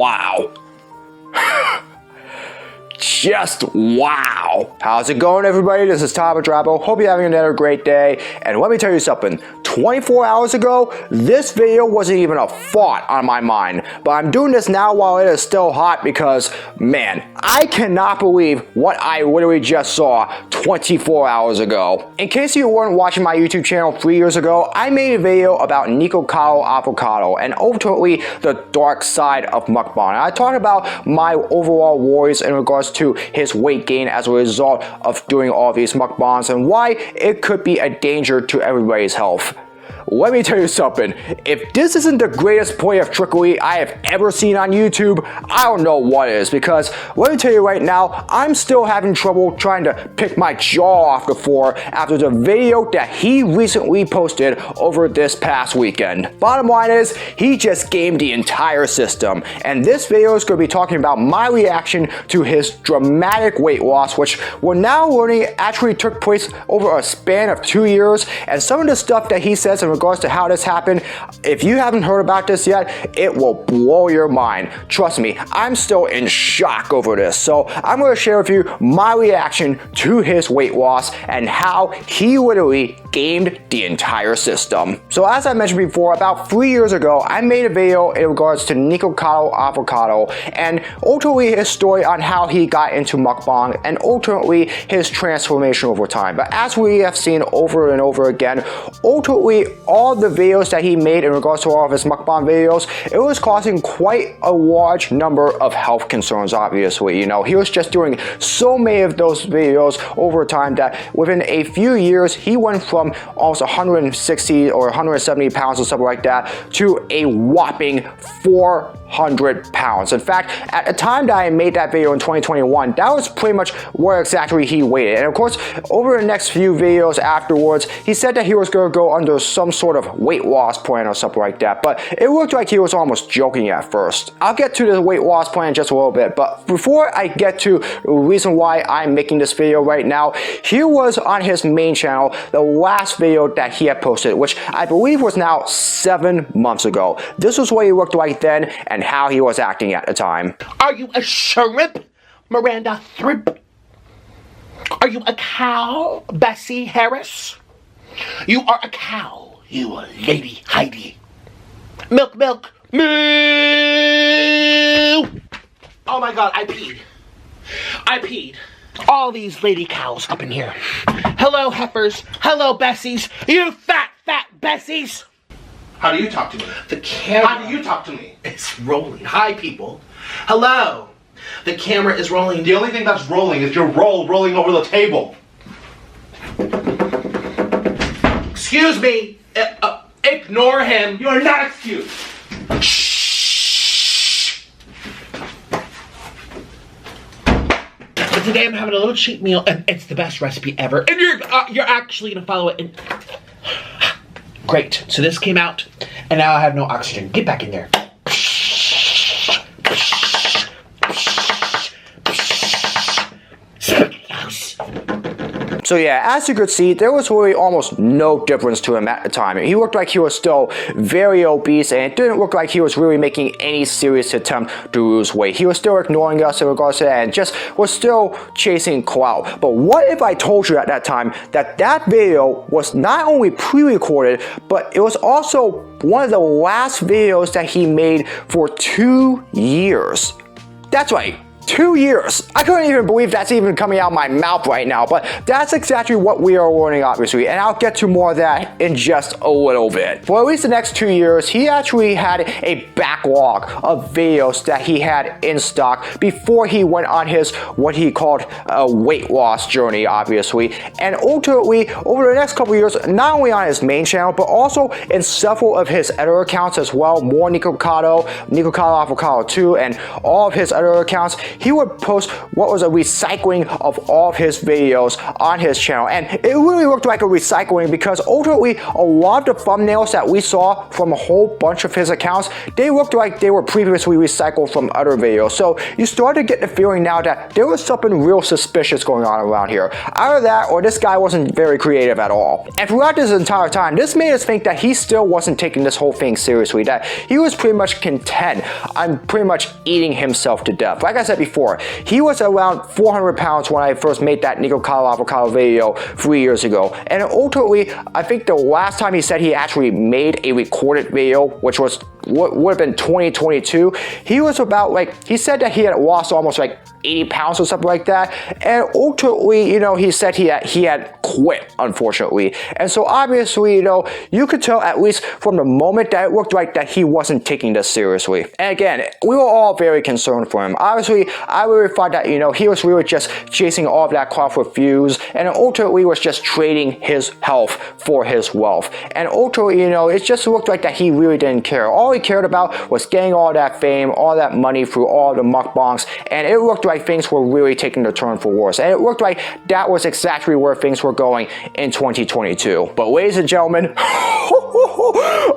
wow. Just wow. How's it going, everybody? This is Todd Abedrabbo. Hope you're having another great day. And let me tell you something. 24 hours ago, this video wasn't even a thought on my mind. But I'm doing this now while it is still hot because, man, I cannot believe what I literally just saw 24 hours ago. In case you weren't watching my YouTube channel 3 years ago, I made a video about Nikocado Avocado and ultimately the dark side of mukbang. I talked about my overall worries in regards to his weight gain as a result of doing all these mukbangs and why it could be a danger to everybody's health. Let me tell you something, if this isn't the greatest play of trickery I have ever seen on YouTube, I don't know what is, because let me tell you right now, I'm still having trouble trying to pick my jaw off the floor after the video that he recently posted over this past weekend. Bottom line is, he just gamed the entire system, and this video is going to be talking about my reaction to his dramatic weight loss, which we're now learning actually took place over a span of 2 years, and some of the stuff that he says in regards to how this happened, if you haven't heard about this yet, it will blow your mind. Trust me, I'm still in shock over this. So I'm going to share with you my reaction to his weight loss and how he literally gamed the entire system. So as I mentioned before, about 3 years ago, I made a video in regards to Nikocado Avocado and ultimately his story on how he got into mukbang and ultimately his transformation over time. But as we have seen over and over again, ultimately all the videos that he made in regards to all of his mukbang videos, it was causing quite a large number of health concerns, obviously. You know, he was just doing so many of those videos over time that within a few years, he went from almost 160 or 170 pounds or something like that to a whopping 400 pounds. In fact, at the time that I made that video in 2021, that was pretty much where exactly he weighed. And of course, over the next few videos afterwards, he said that he was going to go under some sort of weight loss plan or something like that, but it looked like he was almost joking at first. I'll get to the weight loss plan in just a little bit, but before I get to the reason why I'm making this video right now, here was on his main channel, the last video that he had posted, which I believe was now 7 months ago. This was what he looked like then and how he was acting at the time. Are you a shrimp, Miranda Thrip? Are you a cow, Bessie Harris? You are a cow, you lady Heidi. Milk, milk, moo! Oh my god, I peed. All these lady cows up in here. Hello, heifers. Hello, Bessies. You fat Bessies. How do you talk to me? The camera. How do you talk to me? It's rolling. Hi, people. Hello. The camera is rolling. The only thing that's rolling is your rolling over the table. Excuse me. Ignore him. You are not excused. Shh. But today I'm having a little cheat meal, and it's the best recipe ever. And you're actually gonna follow it. Great. So this came out, and now I have no oxygen. Get back in there. So yeah, as you could see, there was really almost no difference to him at the time. He looked like he was still very obese, and it didn't look like he was really making any serious attempt to lose weight. He was still ignoring us in regards to that and just was still chasing clout. But what if I told you at that time that that video was not only pre-recorded, but it was also one of the last videos that he made for 2 years? That's right. 2 years. I couldn't even believe that's even coming out of my mouth right now, but that's exactly what we are learning, obviously, and I'll get to more of that in just a little bit. For at least the next 2 years, he actually had a backlog of videos that he had in stock before he went on his, what he called a weight loss journey, obviously, and ultimately, over the next couple years, not only on his main channel, but also in several of his other accounts as well, more Nikocado Avocado 2, and all of his other accounts, he would post what was a recycling of all of his videos on his channel, and it really looked like a recycling because ultimately a lot of the thumbnails that we saw from a whole bunch of his accounts, they looked like they were previously recycled from other videos. So you started to get the feeling now that there was something real suspicious going on around here. Either that or this guy wasn't very creative at all. And throughout this entire time, this made us think that he still wasn't taking this whole thing seriously, that he was pretty much content on pretty much eating himself to death. Like I said before, he was around 400 pounds when I first made that Nikocado Avocado video 3 years ago. And ultimately, I think the last time he said he actually made a recorded video, which was what would have been 2022, he was about like, he said that he had lost almost like 80 pounds or something like that, and ultimately, you know, he said he had quit, unfortunately. And so obviously, you know, you could tell at least from the moment that it looked like that he wasn't taking this seriously. And again, we were all very concerned for him. Obviously, I really thought that, you know, he was really just chasing all of that clout for views, and ultimately was just trading his health for his wealth. And ultimately, you know, it just looked like that he really didn't care. All he cared about was getting all that fame, all that money through all the mukbangs, and it looked like things were really taking a turn for worse. And it looked like that was exactly where things were going in 2022. But ladies and gentlemen,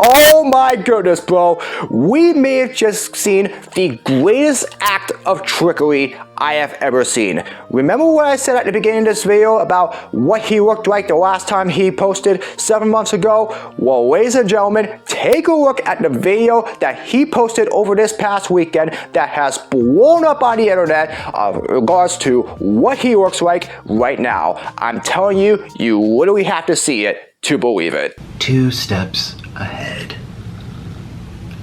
oh my goodness, bro, we may have just seen the greatest act of trickery I have ever seen. Remember what I said at the beginning of this video about what he looked like the last time he posted 7 months ago? Well, ladies and gentlemen, take a look at the video that he posted over this past weekend that has blown up on the internet in regards to what he looks like right now. I'm telling you, you literally have to see it to believe it. 2 steps ahead.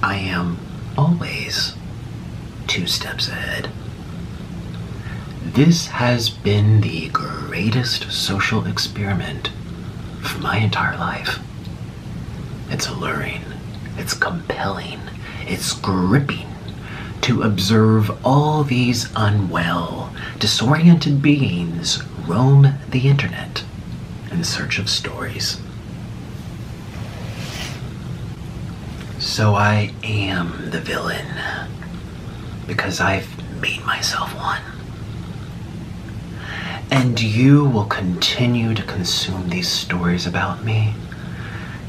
I am always 2 steps ahead. This has been the greatest social experiment for my entire life. It's alluring, it's compelling, it's gripping to observe all these unwell, disoriented beings roam the internet in search of stories. So I am the villain because I've made myself one. And you will continue to consume these stories about me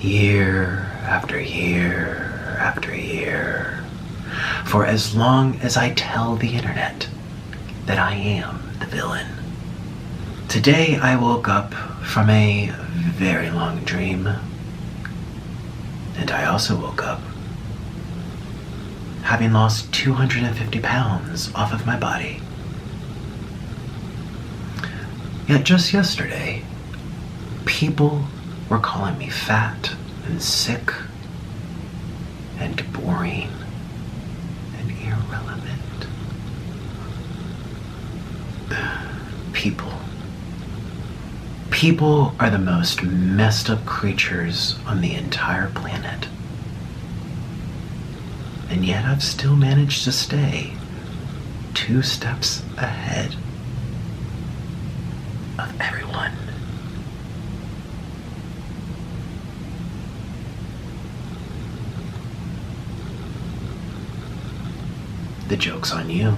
year after year after year, for as long as I tell the internet that I am the villain. Today I woke up from a very long dream, and I also woke up having lost 250 pounds off of my body. Yet just yesterday, people were calling me fat and sick and boring and irrelevant. People are the most messed up creatures on the entire planet. And yet I've still managed to stay 2 steps ahead of everyone. The joke's on you.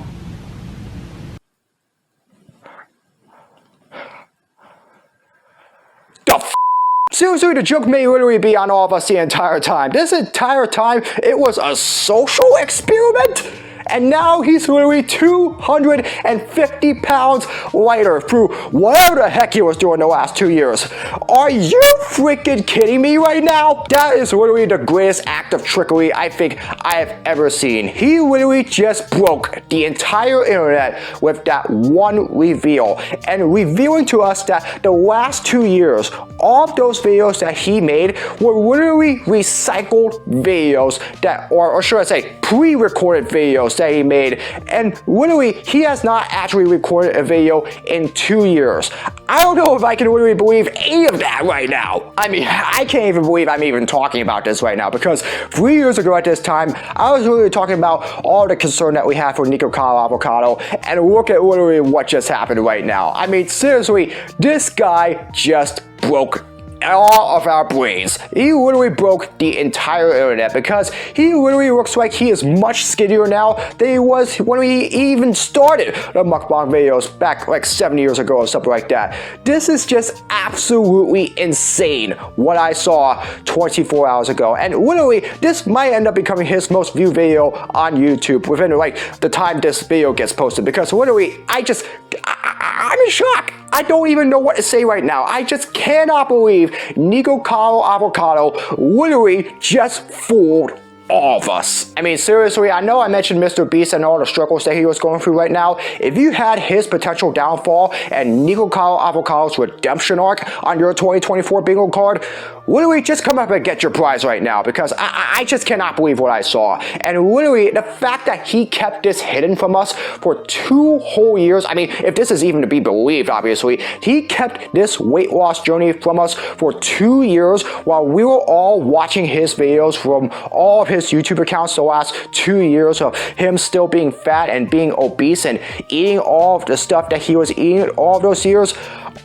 Seriously, the joke may literally be on all of us the entire time. This entire time, it was a social experiment? And now he's literally 250 pounds lighter through whatever the heck he was doing the last 2 years. Are you freaking kidding me right now? That is literally the greatest act of trickery I think I have ever seen. He literally just broke the entire internet with that one reveal, and revealing to us that the last 2 years, all of those videos that he made were literally recycled videos that, or should I say, pre-recorded videos that he made, and literally he has not actually recorded a video in 2 years. I don't know if I can literally believe any of that right now. I mean, I can't even believe I'm even talking about this right now, because 3 years ago at this time, I was literally talking about all the concern that we have for Nikocado Avocado, and look at literally what just happened right now. I mean, seriously, this guy just broke all of our brains. He literally broke the entire internet because he literally looks like he is much skinnier now than he was when he even started the mukbang videos back like 7 years ago or something like that. This is just absolutely insane what I saw 24 hours ago, and literally this might end up becoming his most viewed video on YouTube within like the time this video gets posted, because literally I'm in shock. I don't even know what to say right now. I just cannot believe Nikocado Avocado literally just fooled all of us. I mean, seriously, I know I mentioned Mr. Beast and all the struggles that he was going through right now. If you had his potential downfall and Nikocado Avocado's redemption arc on your 2024 bingo card, literally just come up and get your prize right now, because I just cannot believe what I saw. And literally, the fact that he kept this hidden from us for 2 whole years, I mean, if this is even to be believed, obviously, he kept this weight loss journey from us for 2 years while we were all watching his videos from all of his YouTube accounts the last 2 years of him still being fat and being obese and eating all of the stuff that he was eating all of those years.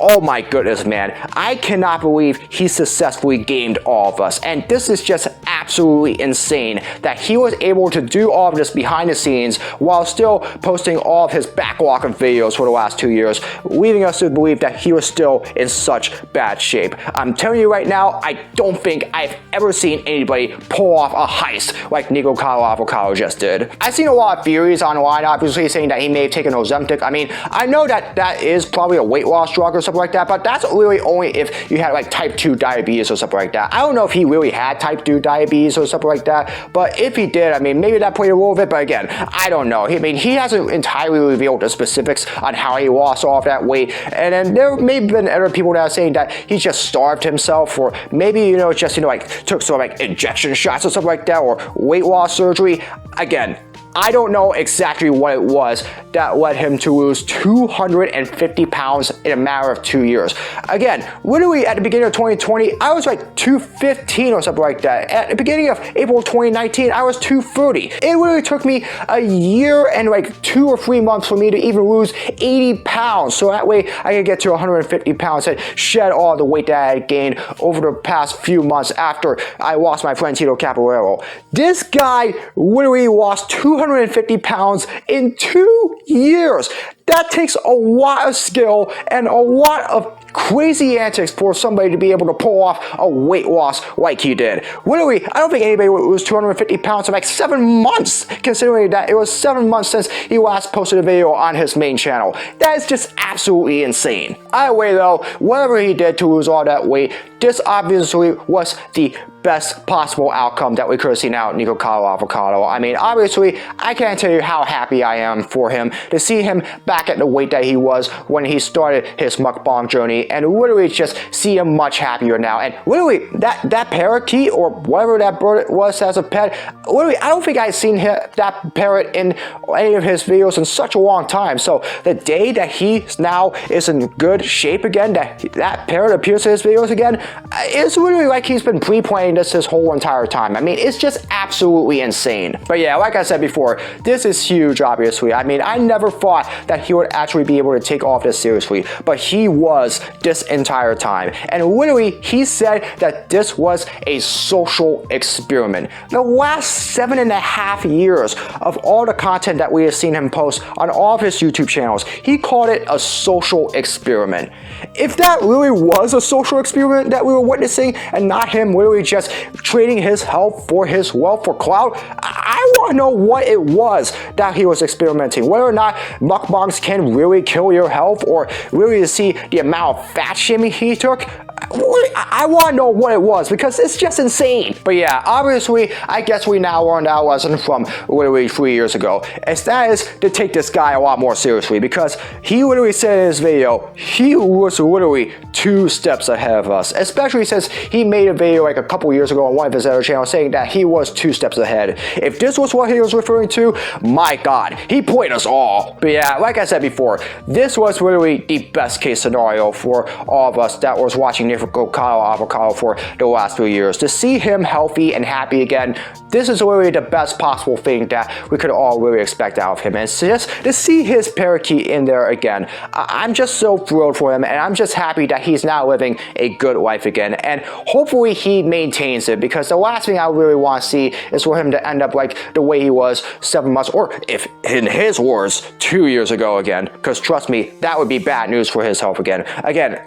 Oh my goodness, man. I cannot believe he successfully gamed all of us. And this is just absolutely insane that he was able to do all of this behind the scenes while still posting all of his backlog of videos for the last 2 years, leaving us to believe that he was still in such bad shape. I'm telling you right now, I don't think I've ever seen anybody pull off a heist like Nikocado Avocado just did. I've seen a lot of theories online, obviously, saying that he may have taken Ozempic. I mean, I know that that is probably a weight loss drug or something like that, but that's really only if you had like type 2 diabetes or something like that. I don't know if he really had type 2 diabetes or something like that, but if he did, I mean, maybe that played a role of it, but again, I don't know. I mean, he hasn't entirely revealed the specifics on how he lost all of that weight, and then there may have been other people that are saying that he just starved himself, or maybe, you know, just, you know, like took some like injection shots or something like that, or weight loss surgery. Again, I don't know exactly what it was that led him to lose 250 pounds in a matter of 2 years. Again, literally at the beginning of 2020, I was like 215 or something like that. At the beginning of April 2019, I was 230. It literally took me a year and like 2 or 3 months for me to even lose 80 pounds. So that way I could get to 150 pounds and shed all the weight that I had gained over the past few months after I lost my friend Tito Caballero. This guy literally lost 250 pounds in 2 years. That takes a lot of skill and a lot of crazy antics for somebody to be able to pull off a weight loss like he did. Literally, I don't think anybody would lose 250 pounds in like 7 months, considering that it was 7 months since he last posted a video on his main channel. That is just absolutely insane. Either way though, whatever he did to lose all that weight, this obviously was the best possible outcome that we could have seen out of Nikocado Avocado. I mean, obviously, I can't tell you how happy I am for him to see him back at the weight that he was when he started his mukbang journey, and literally just see him much happier now. And literally, that parakeet or whatever that bird was as a pet, literally, I don't think I've seen that parrot in any of his videos in such a long time. So the day that he now is in good shape again, that parrot appears in his videos again, it's literally like he's been pre-planning this his whole entire time. I mean, it's just absolutely insane. But yeah, like I said before, this is huge, obviously. I mean, I never thought that he would actually be able to take all of this seriously, but he was this entire time. And literally, he said that this was a social experiment. The last 7.5 years of all the content that we have seen him post on all of his YouTube channels, he called it a social experiment. If that really was a social experiment that we were witnessing and not him literally just trading his health for his wealth for clout, I want to know what it was that he was experimenting. Whether or not mukbangs can really kill your health, or really to see the amount of fat shaming he took. I want to know what it was, because it's just insane. But yeah, obviously, I guess we now learned our lesson from literally 3 years ago. And that is to take this guy a lot more seriously, because he literally said in his video, he was literally 2 steps ahead of us. Especially since he made a video like a couple years ago on one of his other channels saying that he was 2 steps ahead. If this was what he was referring to, my God, he played us all. But yeah, like I said before, this was literally the best case scenario for all of us that was watching Nikocado Avocado for the last 3 years. To see him healthy and happy again, this is literally the best possible thing that we could all really expect out of him. And just to see his parakeet in there again, I'm just so thrilled for him, and I'm just happy that he's now living a good life again, and hopefully he maintains it, because the last thing I really want to see is for him to end up like the way he was 7 months, or if in his words 2 years ago again, because trust me, that would be bad news for his health again.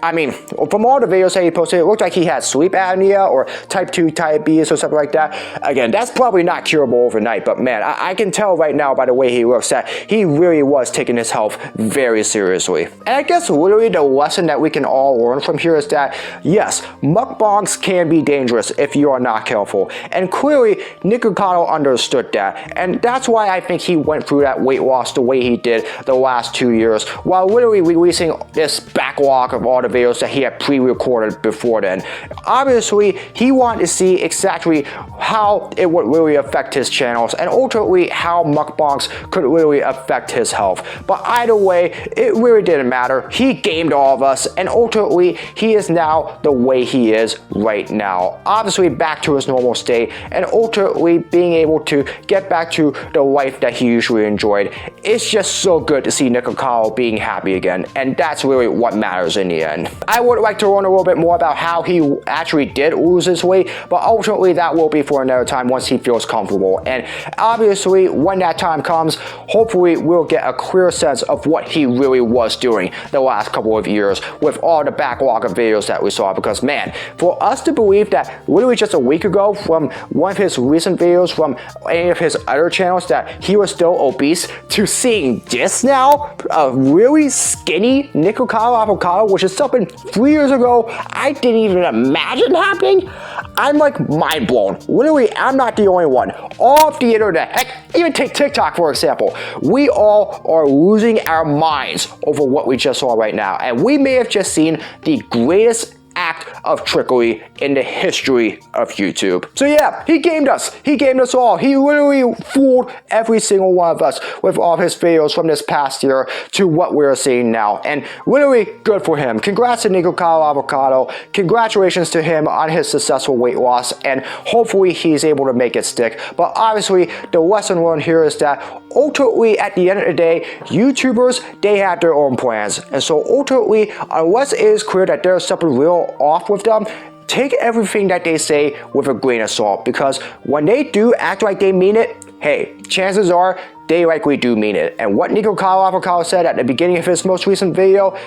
I mean, from all the videos that he posted, it looked like he had sleep apnea or type 2 diabetes or something like that. Again, that's probably not curable overnight, but man, I can tell right now by the way he looks that he really was taking his health very seriously. And I guess literally the lesson that we can all learn from here is that yes, mukbangs can be dangerous if you are not careful, and clearly Nikocado understood that, and that's why I think he went through that weight loss the way he did the last 2 years, while literally releasing this backlog of all the videos that he had pre-recorded before then. Obviously, he wanted to see exactly how it would really affect his channels, and ultimately how mukbangs could really affect his health. But either way, it really didn't matter. He gamed all of us, and ultimately, he is now the way he is right now. Obviously, back to his normal state, and ultimately being able to get back to the life that he usually enjoyed. It's just so good to see Nikocado being happy again, and that's really what matters in the end. I would like to learn a little bit more about how he actually did lose his weight, but ultimately that will be for another time once he feels comfortable. And obviously, when that time comes, hopefully we'll get a clear sense of what he really was doing the last couple of years with all the backlog of videos that we saw, because man, for us to believe that literally just a week ago from one of his recent videos from any of his other channels that he was still obese, to seeing this now, a really skinny Nikocado Avocado, which is something 3 years ago I didn't even imagine happening, I'm like mind blown. Literally, I'm not the only one. All of the internet, heck, even take TikTok for example, we all are losing our minds over what we just saw right now, and we may have just seen the greatest act of trickery in the history of YouTube. So yeah, he gamed us. He gamed us all. He literally fooled every single one of us with all of his videos from this past year to what we're seeing now. And literally good for him. Congrats to Nikocado Avocado. Congratulations to him on his successful weight loss, and hopefully he's able to make it stick. But obviously, the lesson learned here is that ultimately, at the end of the day, YouTubers, they have their own plans. And so ultimately, unless it is clear that there's something real off with them, take everything that they say with a grain of salt, because when they do act like they mean it, hey, chances are they likely do mean it. And what Nikocado Avocado said at the beginning of his most recent video,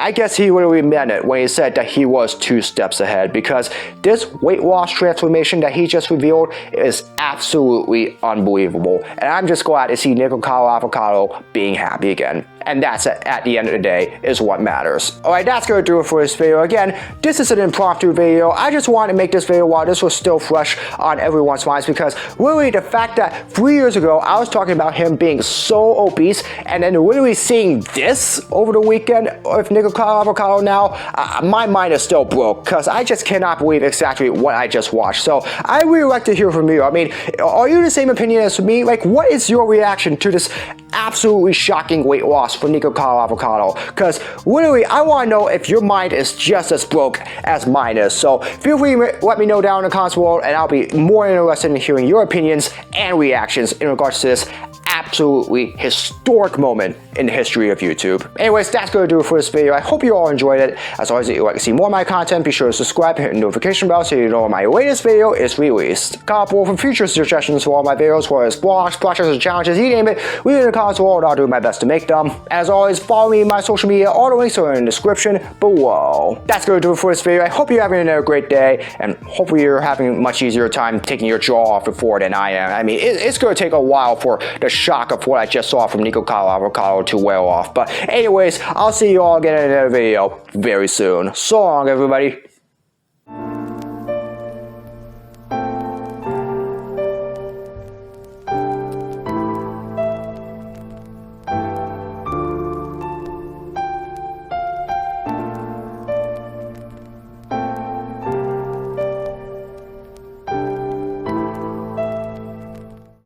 I guess he really meant it when he said that he was 2 steps ahead, because this weight loss transformation that he just revealed is absolutely unbelievable. And I'm just glad to see Nikocado Avocado being happy again. And that's at the end of the day is what matters. Alright, that's gonna do it for this video. Again, this is an impromptu video. I just wanted to make this video while this was still fresh on everyone's minds, because really the fact that 3 years ago I was talking about him being so obese, and then literally seeing this over the weekend with Nikocado Avocado now, my mind is still broke, because I just cannot believe exactly what I just watched. So I really like to hear from you. I mean, are you the same opinion as me? Like, what is your reaction to this absolutely shocking weight loss for Nikocado Avocado? Because literally, I want to know if your mind is just as broke as mine is. So feel free to let me know down in the comments below, and I'll be more interested in hearing your opinions and reactions in regards to this absolutely historic moment in the history of YouTube. Anyways, that's going to do it for this video. I hope you all enjoyed it. As always, if you'd like to see more of my content, be sure to subscribe and hit the notification bell so you know when my latest video is released. Comment below for future suggestions for all my videos, whether it's blogs, plushes, or challenges, you name it. Leave it in the comments below, and I'll do my best to make them. As always, follow me on my social media. All the links are in the description below. That's going to do it for this video. I hope you're having another great day, and hopefully you're having a much easier time taking your jaw off before than I am. I mean, it's going to take a while for the shock of what I just saw from Nikocado Avocado to wear off. But anyways, I'll see you all again in another video very soon. So long, everybody.